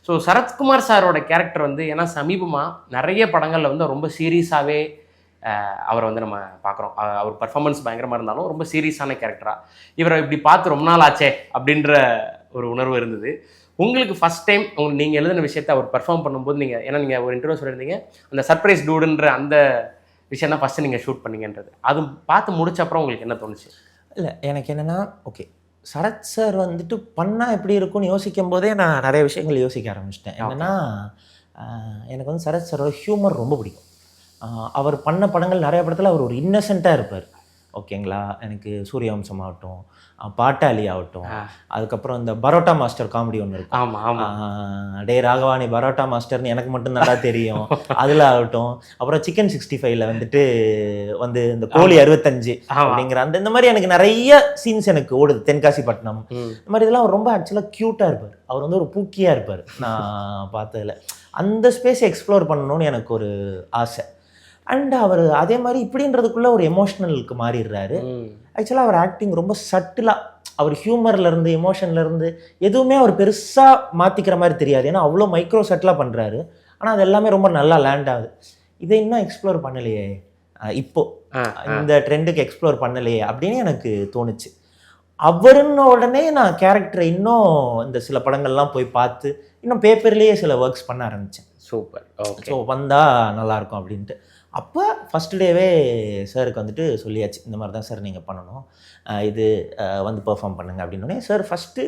So Sarathkumar சாரோட character வந்து ஏன்னா சமீபமாக நிறைய படங்களில் வந்து ரொம்ப சீரியஸாகவே அவரை வந்து நம்ம பார்க்குறோம். அவர் பர்ஃபார்மன்ஸ் பயங்கரமாக இருந்தாலும் ரொம்ப சீரியஸான கேரக்டராக இவரை இப்படி பார்த்து ரொம்ப நாள் ஆச்சே அப்படின்ற ஒரு உணர்வு இருந்தது. உங்களுக்கு ஃபஸ்ட் டைம் நீங்கள் எழுதின விஷயத்தை அவர் பர்ஃபார்ம் பண்ணும்போது நீங்கள் ஏன்னா நீங்கள் ஒரு இன்டர்வியூ சொல்லியிருந்தீங்க அந்த சர்ப்ரைஸ் டூடுன்ற அந்த விஷயம் தான் ஃபஸ்ட்டு நீங்கள் ஷூட் பண்ணீங்கன்றது. அது பார்த்து முடிச்ச அப்புறம் உங்களுக்கு என்ன தோணுச்சு? இல்லை எனக்கு என்னென்னா ஓகே சரத் சார் வந்துட்டு பண்ணால் எப்படி இருக்கும்னு யோசிக்கும் போதே நான் நிறைய விஷயங்கள் யோசிக்க ஆரம்பிச்சிட்டேன். என்னென்னா எனக்கு வந்து சரத் சாரோட ஹியூமர் ரொம்ப பிடிக்கும். அவர் பண்ண படங்கள் நிறைய படத்தில் அவர் ஒரு இன்னசென்ட்டாக இருப்பார். ஓகேங்களா, எனக்கு சூரியவம்சம் ஆகட்டும், பாட்டாளி ஆகட்டும், அதுக்கப்புறம் இந்த பரோட்டா மாஸ்டர் காமெடி ஒன்று இருக்கும். ஆமாம் ஆமாம், டே ராகவானி பரோட்டா மாஸ்டர்னு எனக்கு மட்டும் நல்லா தெரியும் அதில் ஆகட்டும். அப்புறம் சிக்கன் 65ல் வந்துட்டு வந்து இந்த கோழி 65 அப்படிங்கிற அந்த இந்த மாதிரி எனக்கு நிறைய சீன்ஸ் எனக்கு ஓடுது. தென்காசிப்பட்டினம் இந்த மாதிரி இதெல்லாம் அவர் ரொம்ப ஆக்சுவலாக க்யூட்டாக இருப்பார். அவர் வந்து ஒரு பூக்கியாக இருப்பார். நான் பார்த்ததில் அந்த ஸ்பேஸை எக்ஸ்ப்ளோர் பண்ணணும்னு எனக்கு ஒரு ஆசை. அண்ட் அவர் அதே மாதிரி இப்படின்றதுக்குள்ளே ஒரு எமோஷ்னலுக்கு மாறிடுறாரு. ஆக்சுவலாக அவர் ஆக்டிங் ரொம்ப சட்டிலாக அவர் ஹியூமர்லேருந்து எமோஷன்லேருந்து எதுவுமே அவர் பெருசாக மாற்றிக்கிற மாதிரி தெரியாது. ஏன்னா அவ்வளோ மைக்ரோ சட்டிலாக பண்ணுறாரு. ஆனால் அது எல்லாமே ரொம்ப நல்லா லேண்ட் ஆகுது. இதை இன்னும் எக்ஸ்ப்ளோர் பண்ணலையே, இப்போது இந்த ட்ரெண்டுக்கு எக்ஸ்ப்ளோர் பண்ணலையே அப்படின்னு எனக்கு தோணுச்சு. அவருன்னு உடனே நான் கேரக்டரை இன்னும் இந்த சில படங்கள்லாம் போய் பார்த்து இன்னும் பேப்பர்லேயே சில ஒர்க்ஸ் பண்ண ஆரம்பித்தேன். சூப்பர். ஓகே, ஸோ வந்தால் நல்லாயிருக்கும் அப்படின்ட்டு. அப்போ ஃபஸ்ட்டு டேவே சாருக்கு வந்துட்டு சொல்லியாச்சு, இந்த மாதிரி தான் சார் நீங்கள் பண்ணணும், இது வந்து பெர்ஃபார்ம் பண்ணுங்க அப்படின்னோடனே சார் ஃபஸ்ட்டு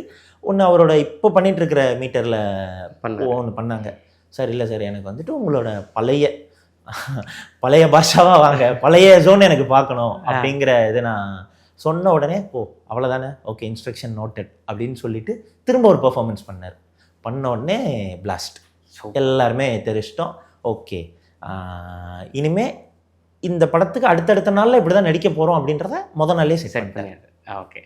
ஒன்று அவரோட இப்போ பண்ணிகிட்ருக்கிற மீட்டரில் ஒன்று பண்ணாங்க. சார் இல்லை சார் எனக்கு வந்துட்டு உங்களோட பழைய பாஷாவாக வாங்க, பழைய ஜோன் எனக்கு பார்க்கணும் அப்படிங்கிற இது நான் சொன்ன உடனே அவ்வளோதானே, ஓகே இன்ஸ்ட்ரக்ஷன் நோட்டட் அப்படின்னு சொல்லிட்டு திரும்ப ஒரு பெர்ஃபார்மன்ஸ் பண்ண உடனே பிளாஸ்ட். எல்லாருமே தெரிஞ்சிட்டோம். ஓகே இனிமே இந்த படத்துக்கு அடுத்தடுத்த நாளில் இப்படி தான் நடிக்க போகிறோம் அப்படின்றத நாளே செட் பண்ணிட்டாங்க. ஓகே.